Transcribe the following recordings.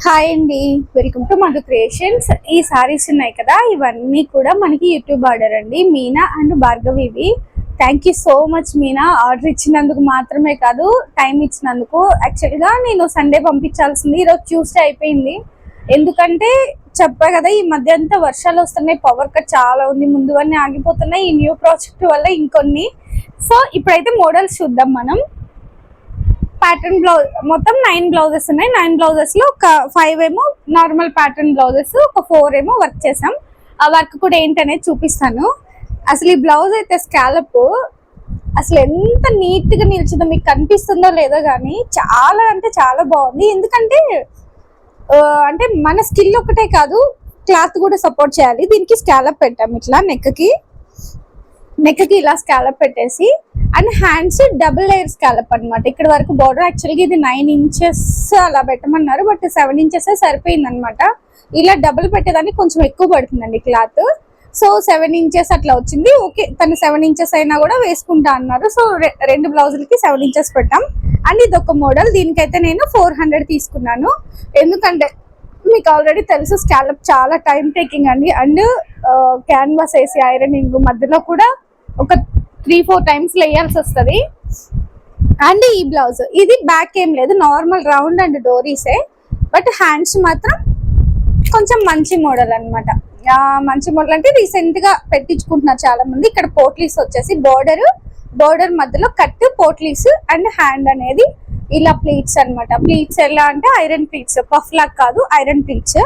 Hi అండి, welcome to Madhu creations. ఈ సారీస్ ఉన్నాయి కదా, ఇవన్నీ కూడా మనకి యూట్యూబ్ ఆర్డర్ అండి. మీనా అండ్ భార్గవివి. Thank you so much Meena, order ఇచ్చినందుకు మాత్రమే కాదు టైం ఇచ్చినందుకు. యాక్చువల్గా నేను సండే పంపించాల్సింది, ఈరోజు ట్యూస్డే అయిపోయింది. ఎందుకంటే చెప్పా కదా, ఈ మధ్య అంతా వర్షాలు వస్తున్నాయి, పవర్ కట్ చాలా ఉంది, ముందువన్నీ ఆగిపోతున్నాయి. ఈ న్యూ ప్రాజెక్ట్ వల్ల ఇంకొన్ని. సో ఇప్పుడైతే మోడల్స్ చూద్దాం మనం. ప్యాటర్న్ బ్లౌజ్ మొత్తం 9 బ్లౌజెస్ ఉన్నాయి. 9 బ్లౌజెస్ లో ఒక 5 ఏమో నార్మల్ ప్యాటర్న్ బ్లౌజెస్, ఒక 4 ఏమో వర్క్ చేసాం. ఆ వర్క్ కూడా ఏంటనేది చూపిస్తాను. అసలు ఈ బ్లౌజ్ అయితే స్కాలప్ అసలు ఎంత నీట్ గా నిలిచిందో మీకు కనిపిస్తుందో లేదో కానీ చాలా అంటే చాలా బాగుంది. ఎందుకంటే అంటే మన స్కిల్ ఒకటే కాదు, క్లాత్ కూడా సపోర్ట్ చేయాలి. దీనికి స్కాలప్ పెట్టాం, ఇట్లా నెక్ కి ఇలా స్కాలప్ పెట్టేసి, and hands double layer scallop అనమాట. ఇక్కడ వరకు బార్డర్. యాక్చువల్గా ఇది 9 ఇంచెస్ అలా పెట్టమన్నారు, బట్ 7 ఇంచెస్ సరిపోయింది అనమాట. ఇలా డబుల్ పెట్టేదానికి కొంచెం ఎక్కువ పడుతుందండి క్లాత్. సో 7 ఇంచెస్ అట్లా వచ్చింది. ఓకే, తను 7 ఇంచెస్ అయినా కూడా వేసుకుంటా అన్నారు. సో 2 బ్లౌజులకి 7 ఇంచెస్ పెట్టాం. అండ్ ఇది ఒక మోడల్. దీనికైతే నేను 400 తీసుకున్నాను. ఎందుకంటే మీకు ఆల్రెడీ తెలుసు, స్కాలప్ చాలా టైం టేకింగ్ అండి. అండ్ క్యాన్వాస్ వేసి ఐరనింగ్ మధ్యలో కూడా ఒక 3-4 టైమ్స్ వేయాల్సి వస్తుంది. అండ్ ఈ బ్లౌజ్ ఇది బ్యాక్ ఏం లేదు, నార్మల్ రౌండ్ అండ్ డోరీసే. బట్ హ్యాండ్స్ మాత్రం కొంచెం మంచి మోడల్ అనమాట. మంచి మోడల్ అంటే రీసెంట్ గా పెట్టించుకుంటున్నారు చాలా మంది. ఇక్కడ పోట్లీస్ వచ్చేసి బోర్డర్ మధ్యలో కట్ పోట్లీస్, అండ్ హ్యాండ్ అనేది ఇలా ప్లీట్స్ అనమాట. ప్లీట్స్ ఎలా అంటే ఐరన్ ప్లీట్స్, పఫ్ లాక్ కాదు, ఐరన్ ప్లీట్స్.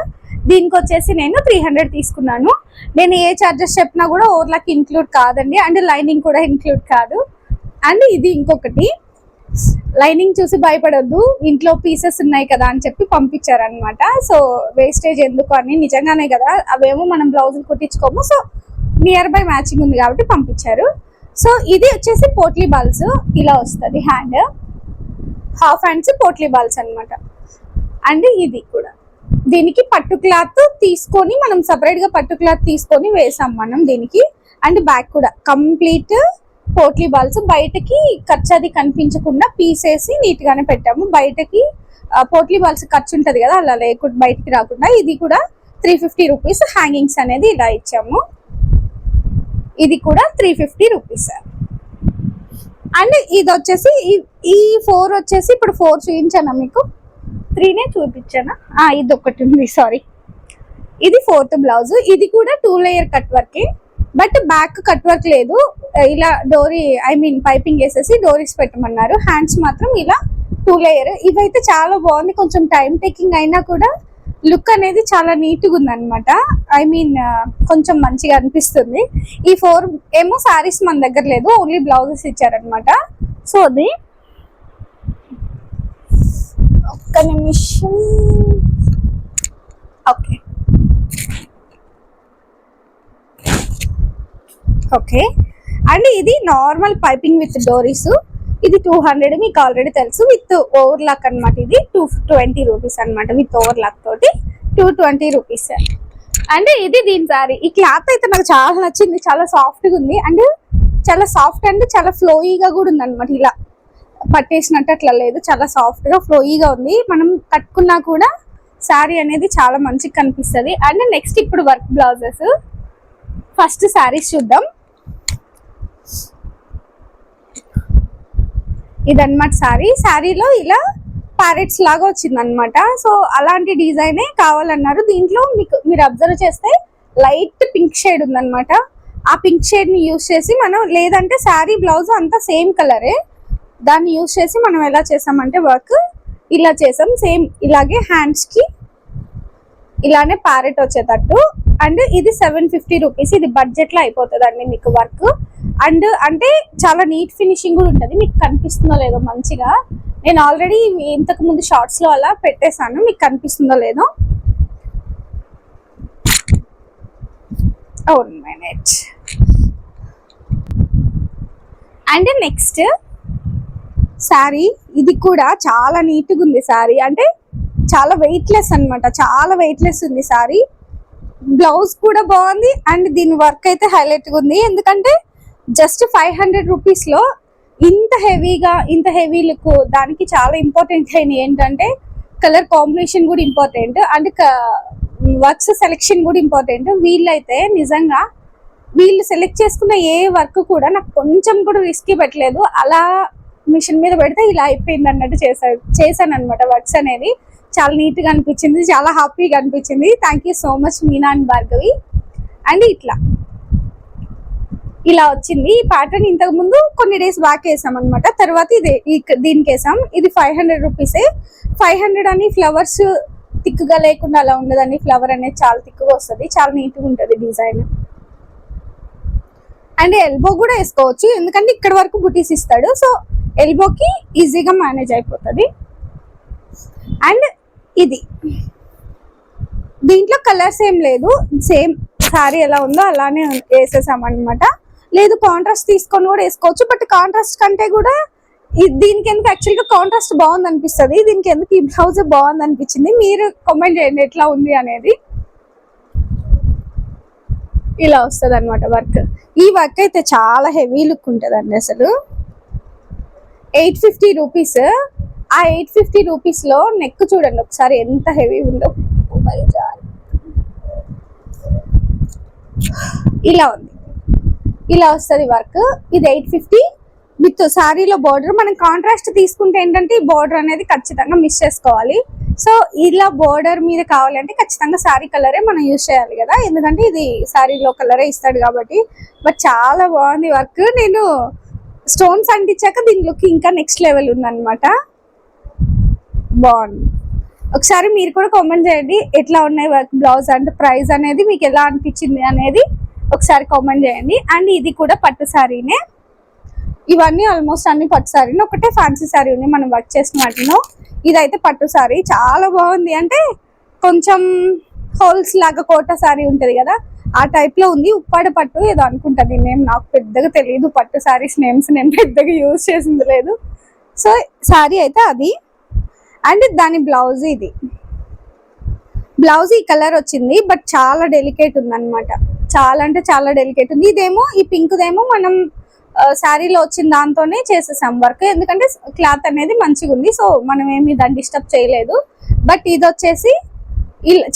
దీనికి వచ్చేసి నేను 300 తీసుకున్నాను. నేను ఏ చార్జెస్ చెప్పినా కూడా ఓవర్లాక్ ఇంక్లూడ్ కాదండి, అండ్ లైనింగ్ కూడా ఇంక్లూడ్ కాదు. అండ్ ఇది ఇంకొకటి, లైనింగ్ చూసి భయపడొద్దు, ఇంట్లో పీసెస్ ఉన్నాయి కదా అని చెప్పి పంపించారనమాట. సో వేస్టేజ్ ఎందుకు అని, నిజంగానే కదా, అవేమో మనం బ్లౌజులు కుట్టించుకోము. సో నియర్ బై మ్యాచింగ్ ఉంది కాబట్టి పంపించారు. సో ఇది వచ్చేసి పోట్లీ బాల్స్ ఇలా వస్తుంది. Hand half hands potli balls అనమాట. అండ్ ఇది కూడా దీనికి పట్టు క్లాత్ తీసుకొని మనం సపరేట్ గా పట్టు క్లాత్ తీసుకొని వేసాం మనం దీనికి. అండ్ బ్యాక్ కూడా కంప్లీట్ పోట్లీ బాల్స్. బయటకి ఖర్చు అది కనిపించకుండా పీసేసి నీట్ గానే పెట్టాము. బయటకి పోట్లీ బాల్స్ ఖర్చు ఉంటది కదా, అలా లేకుండా బయటికి రాకుండా. ఇది కూడా 350 రూపీస్. హ్యాంగింగ్స్ అనేది ఇలా ఇచ్చాము. ఇది కూడా 350 రూపీస్. అండ్ ఇది వచ్చేసి ఈ 4 వచ్చేసి ఇప్పుడు 4 చూపించానా మీకు, 3నే చూపించానా, ఇది ఒకటి ఉంది, సారీ. ఇది 4th బ్లౌజ్. ఇది కూడా 2 layer cut work, but back cut work లేదు. ఇలా డోరీ పైపింగ్ వేసేసి డోరీస్ పెట్టమన్నారు. హ్యాండ్స్ మాత్రం ఇలా 2 లేయర్. ఇవైతే చాలా బాగుంది. కొంచెం టైం టేకింగ్ అయినా కూడా లుక్ అనేది చాలా నీట్గా ఉంది అనమాట. కొంచెం మంచిగా అనిపిస్తుంది. ఈ 4 ఏమో సారీస్ మన దగ్గర లేదు, ఓన్లీ బ్లౌజెస్ ఇచ్చారనమాట. సో అది ఒక్క నిమిషం. ఓకే. అండ్ ఇది నార్మల్ పైపింగ్ విత్ డోరీస్. ఇది 200, మీకు ఆల్రెడీ తెలుసు, విత్ ఓవర్లాక్ అనమాట. ఇది 220 రూపీస్ అనమాట, విత్ ఓవర్లాక్ తోటి 220 రూపీస్. అండ్ ఇది దీని సారీ. ఈ క్లాత్ అయితే నాకు చాలా నచ్చింది, చాలా సాఫ్ట్గా ఉంది. అండ్ చాలా సాఫ్ట్ అండ్ చాలా ఫ్లోయీగా కూడా ఉంది అనమాట. ఇలా పట్టేసినట్టు అట్లా లేదు, చాలా సాఫ్ట్ గా ఫ్లోయీగా ఉంది. మనం కట్టుకున్నా కూడా శారీ అనేది చాలా మంచిగా కనిపిస్తుంది. అండ్ నెక్స్ట్ ఇప్పుడు వర్క్ బ్లౌజెస్. ఫస్ట్ శారీస్ చూద్దాం. ఇదన్నమాట శారీ. శారీలో ఇలా ప్యారెట్స్ లాగా వచ్చింది అనమాట. సో అలాంటి డిజైనే కావాలన్నారు. దీంట్లో మీరు అబ్జర్వ్ చేస్తే లైట్ పింక్ షేడ్ ఉందన్నమాట. ఆ పింక్ షేడ్ ని యూజ్ చేసి మనం, లేదంటే శారీ బ్లౌజ్ అంతా సేమ్ కలరే, దాన్ని యూజ్ చేసి మనం ఎలా చేసామంటే వర్క్ ఇలా చేసాం. సేమ్ ఇలాగే హ్యాండ్స్ కి ఇలానే ప్యారెట్ వచ్చేటట్టు. అండ్ ఇది 750 రూపీస్. ఇది బడ్జెట్ లో అయిపోతుంది అండి మీకు వర్క్. అండ్ అంటే చాలా నీట్ ఫినిషింగ్ కూడా ఉంటుంది. మీకు కనిపిస్తుందో లేదో మంచిగా, నేను ఆల్రెడీ ఇంతకు ముందు షార్ట్స్ లో అలా పెట్టేశాను, మీకు కనిపిస్తుందో లేదో. One minute. And next sari, ఇది కూడా చాలా నీట్గా ఉంది శారీ. అంటే చాలా వెయిట్లెస్ అనమాట, చాలా వెయిట్లెస్ ఉంది శారీ. బ్లౌజ్ కూడా బాగుంది. అండ్ దీని వర్క్ అయితే హైలైట్గా ఉంది. ఎందుకంటే జస్ట్ 500 రూపీస్ లో ఇంత హెవీ లుక్. దానికి చాలా ఇంపార్టెంట్ అయిన ఏంటంటే కలర్ కాంబినేషన్ కూడా ఇంపార్టెంట్, అండ్ వర్క్స్ సెలెక్షన్ కూడా ఇంపార్టెంట్. వీళ్ళైతే నిజంగా వీళ్ళు సెలెక్ట్ చేసుకున్న ఏ వర్క్ కూడా నాకు కొంచెం కూడా రిస్క్ పెట్టలేదు. అలా మిషన్ మీద పెడితే ఇలా అయిపోయింది అన్నట్టు చేశాను అనమాట. వర్క్స్ అనేది చాలా నీట్ గా అనిపించింది, చాలా హ్యాపీగా అనిపించింది. Thank you so much Meena and Bhargavi. And ఇలా వచ్చింది ఈ ప్యాటర్న్. ఇంతకు ముందు కొన్ని డేస్ బ్యాక్ వేసాం అనమాట, తర్వాత దీనికి వేసాం. ఇది 500 రూపీసే. 500 అని ఫ్లవర్స్ థిక్గా లేకుండా అలా ఉండదండి. ఫ్లవర్ అనేది చాలా థిక్గా వస్తుంది, చాలా నీట్గా ఉంటుంది డిజైన్. అండ్ ఎల్బో కూడా వేసుకోవచ్చు, ఎందుకంటే ఇక్కడ వరకు బుటీస్ ఇస్తాడు, సో ఎల్బోకి ఈజీగా మేనేజ్ అయిపోతుంది. అండ్ దీంట్లో కలర్స్ ఏం లేదు, సేమ్ శారీ ఎలా ఉందో అలానే వేసేసాం అనమాట. లేదు కాంట్రాస్ట్ తీసుకొని కూడా వేసుకోవచ్చు, బట్ కాంట్రాస్ట్ కంటే కూడా దీనికి ఎందుకు యాక్చువల్గా కాంట్రాస్ట్ బాగుంది అనిపిస్తుంది, దీనికి ఎందుకు ఈ బ్లౌజ్ బాగుంది అనిపించింది. మీరు కామెంట్ చేయండి ఎట్లా ఉంది అనేది. ఇలా వస్తుంది అనమాట వర్క్. ఈ వర్క్ అయితే చాలా హెవీ లుక్ ఉంటుందండి అసలు. 850 రూపీస్. ఆ 850 రూపీస్లో నెక్ చూడండి ఒకసారి ఎంత హెవీ ఉందో. ఇలా ఉంది, ఇలా వస్తుంది వర్క్. ఇది 850 విత్ శారీలో బార్డర్. మనం కాంట్రాస్ట్ తీసుకుంటే ఏంటంటే ఈ బార్డర్ అనేది ఖచ్చితంగా మిస్ చేసుకోవాలి. సో ఇలా బార్డర్ మీద కావాలంటే ఖచ్చితంగా శారీ కలరే మనం యూజ్ చేయాలి కదా, ఎందుకంటే ఇది శారీలో కలరే ఇస్తాడు కాబట్టి. బట్ చాలా బాగుంది వర్క్. నేను స్టోన్స్ అంటించాక దీని లుక్ ఇంకా నెక్స్ట్ లెవెల్ ఉందన్నమాట. బాగుంది. ఒకసారి మీరు కూడా కామెంట్ చేయండి ఎట్లా ఉన్నాయి వర్క్, బ్లౌజ్ అండ్ ప్రైస్ అనేది మీకు ఎలా అనిపించింది అనేది ఒకసారి కామెంట్ చేయండి. అండ్ ఇది కూడా పట్టు శారీనే. ఇవన్నీ ఆల్మోస్ట్ అన్ని పట్టు శారీని, ఒకటే ఫ్యాన్సీ శారీ ఉంది మనం వర్క్ చేసిన వాటిలో. ఇదైతే పట్టు శారీ చాలా బాగుంది. అంటే కొంచెం హోల్స్ లాగా కోట శారీ ఉంటుంది కదా, ఆ టైప్ లో ఉంది. ఉప్పాడ పట్టు ఏదో అనుకుంటుంది నేమ్, నాకు పెద్దగా తెలియదు పట్టు శారీస్ నేమ్స్, నేను పెద్దగా యూజ్ చేసింది లేదు. సో శారీ అయితే అది. అండ్ దాని బ్లౌజ్ ఇది. బ్లౌజ్ ఈ కలర్ వచ్చింది, బట్ చాలా డెలికేట్ ఉంది అనమాట. చాలా అంటే చాలా డెలికేట్ ఉంది. ఇదేమో ఈ పింక్ దేమో మనం శారీలో వచ్చిన దాంతోనే చేసేసాం వర్క్, ఎందుకంటే క్లాత్ అనేది మంచిగా ఉంది, సో మనం ఏమి దాన్ని డిస్టర్బ్ చేయలేదు. బట్ ఇది వచ్చేసి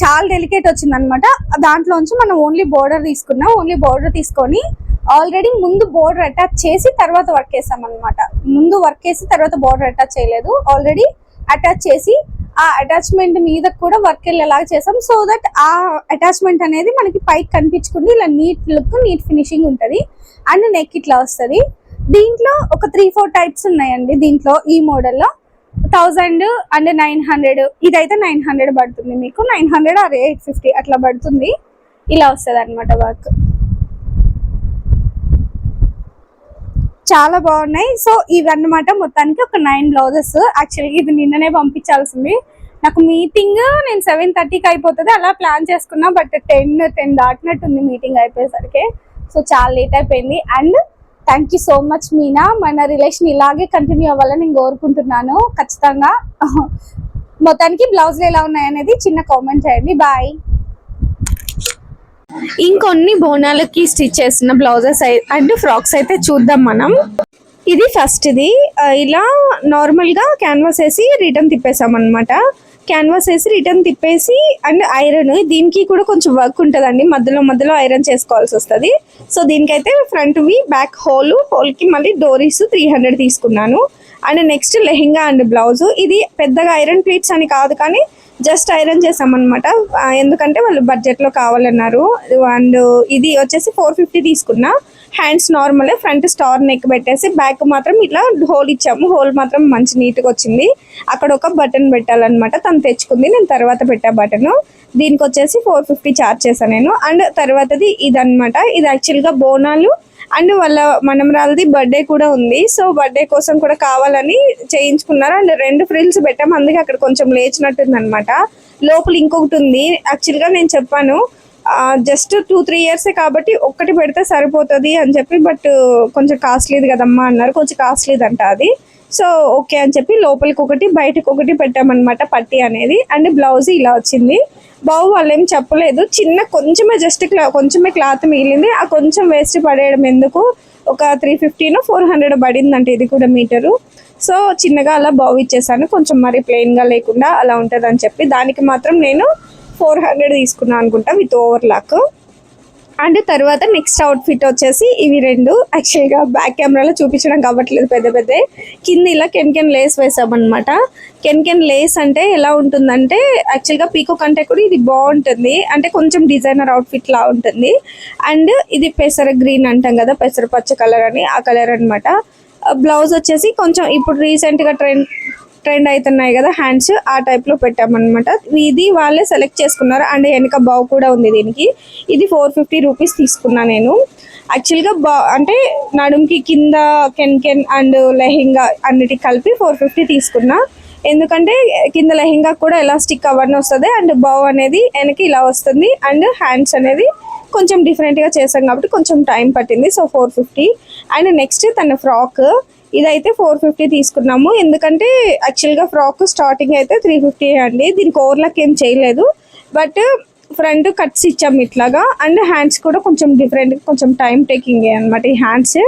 చాలా డెలికేట్ వచ్చింది అనమాట. దాంట్లోంచి మనం ఓన్లీ బోర్డర్ తీసుకున్నాం. ఓన్లీ బోర్డర్ తీసుకొని ఆల్రెడీ ముందు బోర్డర్ అటాచ్ చేసి తర్వాత వర్క్ వేసాం అనమాట. ముందు వర్క్ వేసి తర్వాత బోర్డర్ అటాచ్ చేయలేదు, ఆల్రెడీ అటాచ్ చేసి ఆ అటాచ్మెంట్ మీద కూడా వర్క్ వెళ్ళేలాగా చేసాం. సో దట్ ఆ అటాచ్మెంట్ అనేది మనకి పైకి కనిపించకుండా ఇలా నీట్ లుక్, నీట్ ఫినిషింగ్ ఉంటుంది. అండ్ నెక్ ఇట్లా వస్తుంది. దీంట్లో ఒక 3-4 టైప్స్ ఉన్నాయండి. దీంట్లో ఈ మోడల్లో 1000 అండ్ 900, ఇదైతే 900 పడుతుంది మీకు. 900 ఆర్ 850 అట్లా పడుతుంది. ఇలా వస్తుంది అనమాట వర్క్. చాలా బాగున్నాయి. సో ఇవన్నమాట మొత్తానికి ఒక 9 బ్లౌజెస్. యాక్చువల్గా ఇది నిన్ననే పంపించాల్సింది, నాకు మీటింగ్ నేను 7:30కి అయిపోతుంది అలా ప్లాన్ చేసుకున్నా, బట్ 10 దాటినట్టుంది మీటింగ్ అయిపోయేసరికి. సో చాలా లేట్ అయిపోయింది. And thank you so much Meena. మన రిలేషన్ ఇలాగే కంటిన్యూ అవ్వాలని నేను కోరుకుంటున్నాను ఖచ్చితంగా. మొత్తానికి బ్లౌజులు ఎలా ఉన్నాయనేది చిన్న కామెంట్ చేయండి. బాయ్. ఇంకొన్ని బోనాలకి స్టిచ్ చేసిన బ్లౌజెస్ అండ్ ఫ్రాక్స్ అయితే చూద్దాం మనం. ఇది ఫస్ట్. ఇది ఇలా నార్మల్గా క్యాన్వాస్ వేసి రిటర్న్ తిప్పేసాం అనమాట. క్యాన్వాస్ వేసి రిటర్న్ తిప్పేసి అండ్ ఐరన్, దీనికి కూడా కొంచెం వర్క్ ఉంటుందండి, మధ్యలో ఐరన్ చేసుకోవాల్సి వస్తుంది. సో దీనికైతే ఫ్రంట్ వి బ్యాక్ హోల్కి మళ్ళీ డోరీస్ 300 తీసుకున్నాను. And next lehenga and blouse. ఇది పెద్దగా ఐరన్ ప్లీట్స్ అని కాదు, కానీ జస్ట్ ఐరన్ చేసామన్నమాట, ఎందుకంటే వాళ్ళు బడ్జెట్లో కావాలన్నారు. అండ్ ఇది వచ్చేసి 450 తీసుకున్నా. హ్యాండ్స్ నార్మలే, ఫ్రంట్ స్టార్ నెక్ పెట్టేసి బ్యాక్ మాత్రం ఇట్లా హోల్ ఇచ్చాము. హోల్ మాత్రం మంచి నీట్గా వచ్చింది. అక్కడ ఒక బటన్ పెట్టాలన్నమాట, తను తెచ్చుకుంది, నేను తర్వాత పెట్టా బటన్. దీనికి వచ్చేసి 450 ఛార్జ్ చేశాను నేను. అండ్ తర్వాతది ఇదన్నమాట. ఇది యాక్చువల్గా బోనాలు అండ్ వాళ్ళ మనమరాలది బర్త్డే కూడా ఉంది, సో బర్త్డే కోసం కూడా కావాలని చేయించుకున్నారు. అండ్ 2 ఫ్రిల్స్ పెట్టాము, అందుకే అక్కడ కొంచెం లేచినట్టుంది అనమాట. లోపల ఇంకొకటి ఉంది. యాక్చువల్గా నేను చెప్పాను జస్ట్ 2-3 ఇయర్సే కాబట్టి ఒక్కటి పెడితే సరిపోతుంది అని చెప్పి, బట్ కొంచెం కాస్ట్లీది కదమ్మా అన్నారు, కొంచెం కాస్ట్లీదంట అది. సో ఓకే అని చెప్పి లోపలికి ఒకటి బయటకు ఒకటి పెట్టామన్నమాట పట్టి అనేది. అండ్ బ్లౌజ్ ఇలా వచ్చింది. బావు వాళ్ళు ఏం చెప్పలేదు, కొంచెమే జస్ట్ కొంచెమే క్లాత్ మిగిలింది, ఆ కొంచెం వేస్ట్ పడేయడం ఎందుకు, ఒక 350 400 పడిందంటే ఇది కూడా మీటరు. సో చిన్నగా అలా బావ్ ఇచ్చేసాను, కొంచెం మరి ప్లెయిన్గా లేకుండా అలా ఉంటుంది అని చెప్పి. దానికి మాత్రం నేను 400 తీసుకున్నాను అనుకుంటా విత్ ఓవర్లాక్. అండ్ తర్వాత నెక్స్ట్ అవుట్ఫిట్ వచ్చేసి ఇవి రెండు. యాక్చువల్గా బ్యాక్ కెమెరాలో చూపించడం కావట్లేదు, పెద్ద పెద్ద కింద ఇలా కెన్ లేస్ వేసామన్నమాట. కెన్ లేస్ అంటే ఎలా ఉంటుందంటే యాక్చువల్గా పీకో కంటే కూడా ఇది బాగుంటుంది, అంటే కొంచెం డిజైనర్ అవుట్ఫిట్ లా ఉంటుంది. అండ్ ఇది పెసర గ్రీన్ అంటాం కదా, పెసర పచ్చ కలర్ అని, ఆ కలర్ అనమాట. బ్లౌజ్ వచ్చేసి కొంచెం ఇప్పుడు రీసెంట్గా ట్రెండ్ అవుతున్నాయి కదా హ్యాండ్స్, ఆ టైప్లో పెట్టామన్నమాట. ఇది వాళ్ళే సెలెక్ట్ చేసుకున్నారు. అండ్ వెనక బావ్ కూడా ఉంది దీనికి. ఇది 450 రూపీస్ తీసుకున్నా నేను. యాక్చువల్గా అంటే నడుంకి కింద కెన్ అండ్ లెహెంగా అన్నిటి కలిపి 450 తీసుకున్నా. ఎందుకంటే కింద లెహెంగా కూడా ఎలాస్టిక్ అవన్నీ వస్తుంది, అండ్ బావ్ అనేది వెనక ఇలా వస్తుంది, అండ్ హ్యాండ్స్ అనేది కొంచెం డిఫరెంట్గా చేసాం కాబట్టి కొంచెం టైం పట్టింది. సో 450. అండ్ నెక్స్ట్ తన ఫ్రాక్, ఇదైతే 450 తీసుకున్నాము. ఎందుకంటే యాక్చువల్గా ఫ్రాక్ స్టార్టింగ్ అయితే 350 అండి. దీనికి ఓవర్లాక్ ఏం చేయలేదు, బట్ ఫ్రంట్ కట్స్ ఇచ్చాము ఇట్లాగా. అండ్ హ్యాండ్స్ కూడా కొంచెం డిఫరెంట్, కొంచెం టైం టేకింగ్ అనమాట ఈ హ్యాండ్స్.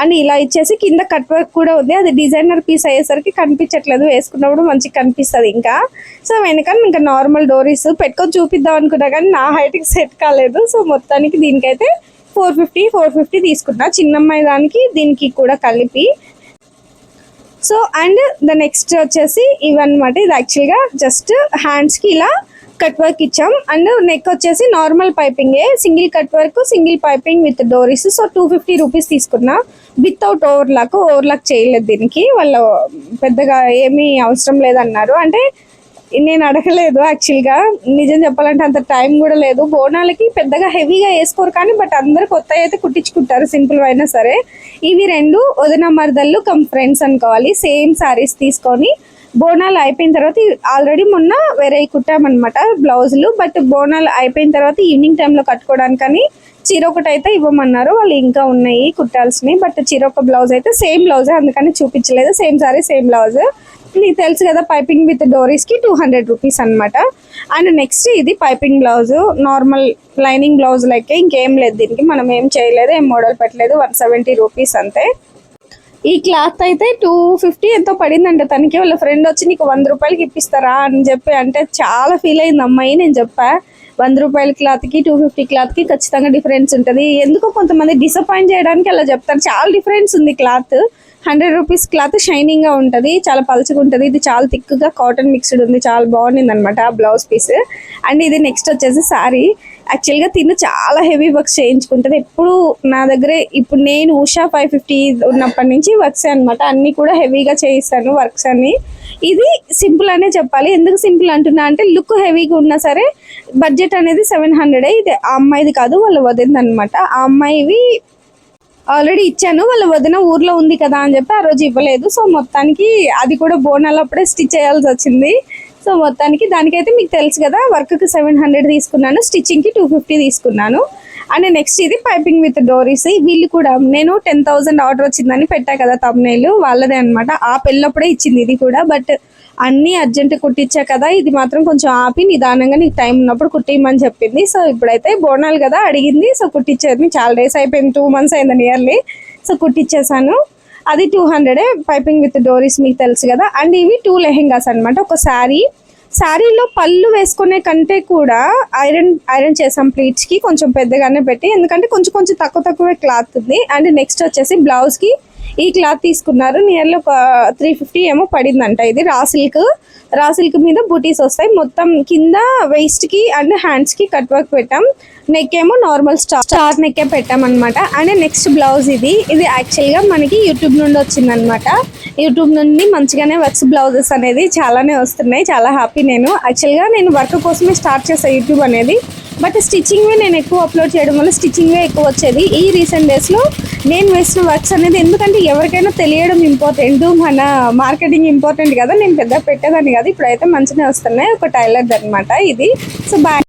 అండ్ ఇలా ఇచ్చేసి కింద కట్ వర్క్ కూడా ఉంది. అది డిజైనర్ పీస్ అయ్యేసరికి కనిపించట్లేదు, వేసుకున్నప్పుడు మంచిగా కనిపిస్తుంది ఇంకా. సో వెనక ఇంకా నార్మల్ డోరీస్ పెట్టుకొని చూపిద్దాం అనుకున్నా కానీ నా హైట్కి సెట్ కాలేదు. సో మొత్తానికి దీనికైతే 450 తీసుకున్నా, చిన్నమ్మాయి దానికి దీనికి కూడా కలిపి. సో అండ్ ద నెక్స్ట్ వచ్చేసి ఇవన్నమాట. ఇది యాక్చువల్గా జస్ట్ హ్యాండ్స్కి ఇలా కట్ వర్క్ ఇచ్చాం. అండ్ నెక్ వచ్చేసి నార్మల్ పైపింగే, single cut work, single piping with dories. So 250 rupees తీసుకున్నా వితౌట్ ఓవర్లాక్ చేయలేదు దీనికి. వాళ్ళు పెద్దగా ఏమీ అవసరం లేదన్నారు. అంటే నేను అడగలేదు యాక్చువల్గా, నిజం చెప్పాలంటే అంత టైం కూడా లేదు. బోనాలకి పెద్దగా హెవీగా వేసుకోరు కానీ, బట్ అందరు కొత్త అయితే కుట్టించుకుంటారు సింపుల్ అయినా సరే. ఇవి రెండు వదిన మరదళ్ళు కమ్ ఫ్రెండ్స్ అనుకోవాలి, సేమ్ శారీస్ తీసుకొని బోనాలు అయిపోయిన తర్వాత ఆల్రెడీ మొన్న వేరే కుట్టామన్నమాట బ్లౌజులు. బట్ బోనాలు అయిపోయిన తర్వాత ఈవినింగ్ టైంలో కట్టుకోవడానికని చీరొకటి అయితే ఇవ్వమన్నారు, వాళ్ళు ఇంకా ఉన్నాయి కుట్టాల్సినవి. బట్ చీరొక బ్లౌజ్ అయితే సేమ్ బ్లౌజే, అందుకని చూపించలేదు. Same sorry same blouse. నీకు తెలుసు కదా పైపింగ్ విత్ డోరీస్కి 200 రూపీస్ అనమాట. అండ్ నెక్స్ట్ ఇది piping blouse, normal lining blouse లెక్క, ఇంకేం లేదు దీనికి, మనం ఏం చేయలేదు, ఏం మోడల్ పెట్టలేదు. 170 రూపీస్ అంతే. ఈ క్లాత్ అయితే 250 ఎంతో పడిందంట తనకి. వాళ్ళ ఫ్రెండ్ వచ్చి నీకు 100 రూపాయలకి ఇప్పిస్తారా అని చెప్పి అంటే చాలా ఫీల్ అయింది అమ్మాయి. నేను చెప్పా 100 రూపాయల క్లాత్కి 250 క్లాత్కి ఖచ్చితంగా డిఫరెన్స్ ఉంటుంది. ఎందుకో కొంతమంది డిసప్పాయింట్ చేయడానికి అలా చెప్తారు. చాలా డిఫరెన్స్ ఉంది క్లాత్. 100 రూపీస్ క్లాత్ షైనింగ్గా ఉంటుంది, చాలా పలుచగా ఉంటుంది. ఇది చాలా థిక్గా కాటన్ మిక్స్డ్ ఉంది, చాలా బాగుంది అనమాట ఆ బ్లౌజ్ పీస్. అండ్ ఇది నెక్స్ట్ వచ్చేసి శారీ. యాక్చువల్గా తిను చాలా హెవీ వర్క్స్ చేయించుకుంటుంది ఎప్పుడు నా దగ్గరే. ఇప్పుడు నేను ఉషా 550 ఉన్నప్పటి నుంచి వర్క్స్ అనమాట, అన్నీ కూడా హెవీగా చేయిస్తాను వర్క్స్ అన్ని. ఇది సింపుల్ అనే చెప్పాలి. ఎందుకు సింపుల్ అంటున్నా అంటే లుక్ హెవీగా ఉన్నా సరే బడ్జెట్ అనేది 700. ఇది ఆ అమ్మాయిది కాదు, వాళ్ళ వదింది అనమాట. ఆ అమ్మాయివి ఆల్రెడీ ఇచ్చాను, వాళ్ళ వదిన ఊర్లో ఉంది కదా అని చెప్పి ఆ రోజు ఇవ్వలేదు. సో మొత్తానికి అది కూడా బోనాలు అప్పుడే స్టిచ్ చేయాల్సి వచ్చింది. సో మొత్తానికి దానికైతే మీకు తెలుసు కదా వర్క్కి 700 తీసుకున్నాను, స్టిచ్చింగ్కి 250 తీసుకున్నాను. అండ్ నెక్స్ట్ ఇది పైపింగ్ విత్ డోరీస్. వీళ్ళు కూడా నేను 10,000 ఆర్డర్ వచ్చిందని పెట్టా కదా తమ్నైల్, వాళ్ళదే అనమాట. ఆ పెళ్ళప్పుడే ఇచ్చింది ఇది కూడా. బట్ అన్నీ అర్జెంట్ కుట్టించా కదా, ఇది మాత్రం కొంచెం ఆపి నిదానంగా నీకు టైం ఉన్నప్పుడు కుట్టియమని చెప్పింది. సో ఇప్పుడైతే బోనాలు కదా అడిగింది, సో కుట్టించేది. చాలా డేస్ అయిపోయింది, 2 months అయింది నియర్లీ. సో కుట్టించేసాను. అది 200 పైపింగ్ విత్ డోరీస్, మీకు తెలుసు కదా. అండ్ ఇవి 2 లెహెంగాస్ అనమాట. ఒక శారీలో పళ్ళు వేసుకునే కంటే కూడా ఐరన్ చేసాం ప్లీట్స్కి, కొంచెం పెద్దగానే పెట్టి, ఎందుకంటే కొంచెం తక్కువే క్లాత్ ఉంది. అండ్ నెక్స్ట్ వచ్చేసి బ్లౌజ్కి ఈ క్లాత్ తీసుకున్నారు, నియర్లీ ఒక 350 ఏమో పడిందంట. ఇది రా సిల్క్ మీద బూటీస్ వస్తాయి. మొత్తం కింద వేస్ట్కి అండ్ హ్యాండ్స్కి కట్ వర్క్ పెట్టాం, నెక్ ఏమో నార్మల్ స్టార్ నెక్కే పెట్టాం అనమాట. అండ్ నెక్స్ట్ బ్లౌజ్ ఇది యాక్చువల్గా మనకి యూట్యూబ్ నుండి వచ్చిందనమాట. యూట్యూబ్ నుండి మంచిగానే వర్క్స్ బ్లౌజెస్ అనేది చాలానే వస్తున్నాయి, చాలా హ్యాపీ. నేను యాక్చువల్గా వర్క్ కోసమే స్టార్ట్ చేస్తాను యూట్యూబ్ అనేది. బట్ స్టిచ్చింగ్వే నేను ఎక్కువ అప్లోడ్ చేయడం వల్ల స్టిచ్చింగ్వే ఎక్కువ వచ్చేది. ఈ రీసెంట్ డేస్లో నేను వేసిన వర్క్స్ అనేది, ఎందుకంటే ఎవరికైనా తెలియడం ఇంపార్టెంట్, మన మార్కెటింగ్ ఇంపార్టెంట్ కదా. నేను పెద్ద పెట్టేదాన్ని కదా, ఇప్పుడైతే మంచిగా వస్తున్నాయి. ఒక టైలర్ది అనమాట ఇది. So bye.